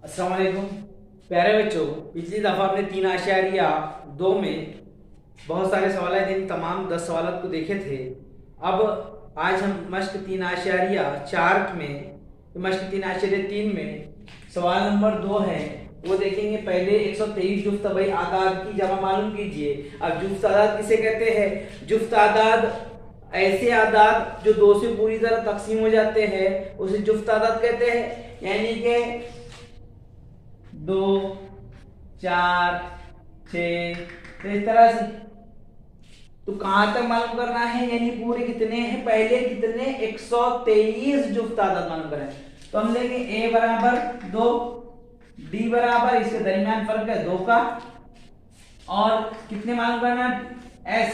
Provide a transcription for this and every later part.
अस्सलाम वालेकुम प्यारे बच्चों। पिछली दफ़ा आपने 3.2 में बहुत सारे सवाल इन तमाम 10 सवाल को देखे थे। अब आज हम मश्क 3.4 में मश्क 3.3 में सवाल नंबर 2 है वो देखेंगे। पहले 123 जुफ्त तबई आदाद की जमा मालूम कीजिए। अब जुफ्त आदाद किसे कहते हैं? जुफ्त आदाद ऐसे आदाद जो 2 से पूरी तरह तकसीम हो जाते हैं उसे जुफ्त आदाद कहते हैं। यानी कि 2, 4, 6 तो इस तरह से। तो कहां तक मालूम करना है? यानी पूरे कितने हैं? पहले कितने? 123 जुफ्त आदाद मालूम करना है। तो हम लेंगे a बराबर 2, d बराबर इसके दरमियान फर्क है 2 का, और कितने मालूम करना है? s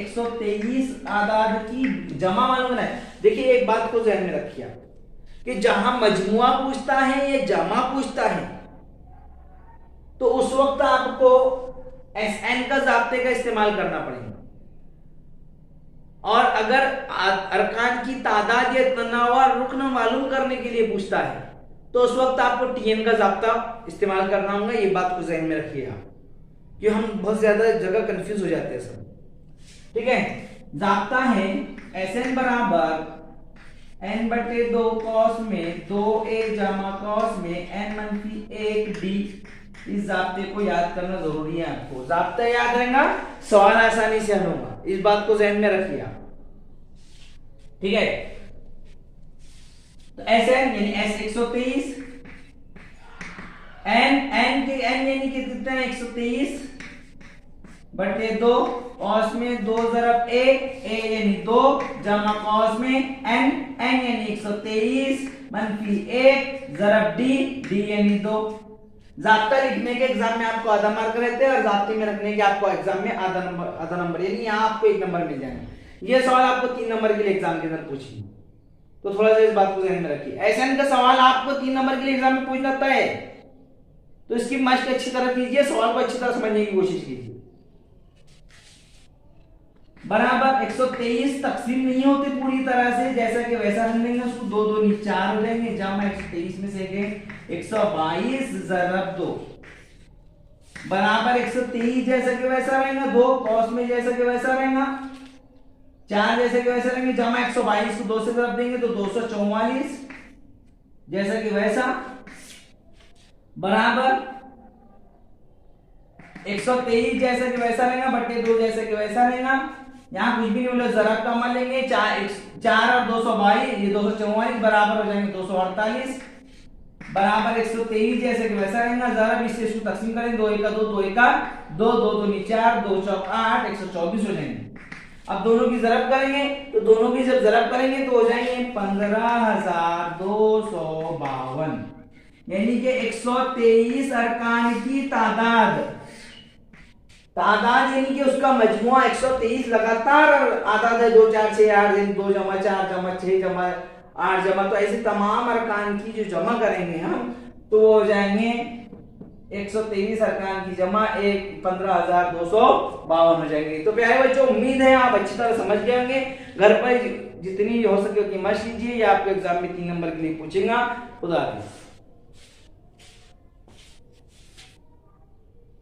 123 आदाद की जमा मालूम करना है। देखिए एक बात को ध्यान में रखिए कि जहां मजमुआ पूछता है या जमा पूछता है तो उस वक्त आपको SN का ज़ाब्ते का इस्तेमाल करना पड़ेगा, और अगर अरकान की तादाद या तनावा रुकन मालूम करने के लिए पूछता है तो उस वक्त आपको TN का ज़ाब्ता इस्तेमाल करना होगा। ये बात को ज़हन में रखिएगा कि हम बहुत ज्यादा जगह कंफ्यूज हो जाते हैं सब। ठीक है, ज़ाब्ता है SN बराबर n/2 कॉस में 2a जमा कॉस में n-1d। इस ज़ाब्ते को याद करना जरूरी है। आपको ज़ाब्ता याद रहेगा, सवाल आसानी से हल होगा। इस बात को ध्यान में रखिए आप। ठीक है, तो SN यानी S 123 n यानी कि कितना है? 123 बटे 2 कॉस में 2 ज़रब a यानी 2 जमा कॉस में n यानी 123 मंफी 1 ज़रब d यानी 2। ज़ाब्ता लिखने के एग्जाम में आपको आधा मार्क रहते हैं और ज़ाब्ते में रखने के आपको एग्जाम में आधा नंबर यानी यहाँ आपको 1 नंबर मिल जाएंगे। ये सवाल आपको 3 नंबर के लिए एग्जाम के अंदर पूछेंगे, तो थोड़ा सा इस बात को ध्यान में रखिए। SN का सवाल आपको 3 नंबर के लिए एग्जाम में पूछ जाता है, तो इसकी मश्क अच्छी तरह कीजिए, सवाल को अच्छी तरह समझने की कोशिश कीजिए। बराबर 123 तकसीम नहीं होती पूरी तरह से, जैसा कि वैसा रख लेंगे उसको, 2 2 नी 4 हो जाएंगे, जमा 123 में से 122 ज़रब 2 बराबर 123 जैसा कि वैसा रहेगा, 2 कॉस में जैसा कि वैसा रहेगा, 4 जैसा कि वैसा रहेंगे, जमा 122 को 2 से ज़रब देंगे तो 244 जैसा कि वैसा, बराबर 123 जैसा कि वैसा रहेगा बटे 2 जैसा कि वैसा रहेगा। यहाँ कुछ भी नहीं बोले, ज़रब का मान लेंगे, 4 और 222 ये 244 बराबर हो जाएंगे 248 बराबर 123 जैसे कि वैसा रहेगा। ज़रब इससे इसको तकसीम करेंगे, 2 1 2 2 1 2 2 2 नी 4 2 4 8 124 हो जाएंगे। अब दोनों की ज़रब करेंगे तो दोनों की जब ज़रब करेंगे तो हो जाएंगे 15,252, यानी कि 123 अरकान की तादाद यानी कि उसका मजमुआ 123 लगातार आदाद है। 2 4 6 8 2 जमा 4 जमा 6 जमा 8 जमा, तो ऐसे तमाम अरकान की जो जमा करेंगे हम तो वो हो जाएंगे 123 अरकान की जमा 15,252 हो जाएंगे। तो प्यारे बच्चों, उम्मीद है आप अच्छी तरह समझ गए होंगे। घर पर जितनी हो सके उतनी मशक कीजिए, या आपको एग्जाम में 3 नंबर के लिए पूछेगा। खुदा हाफिज़।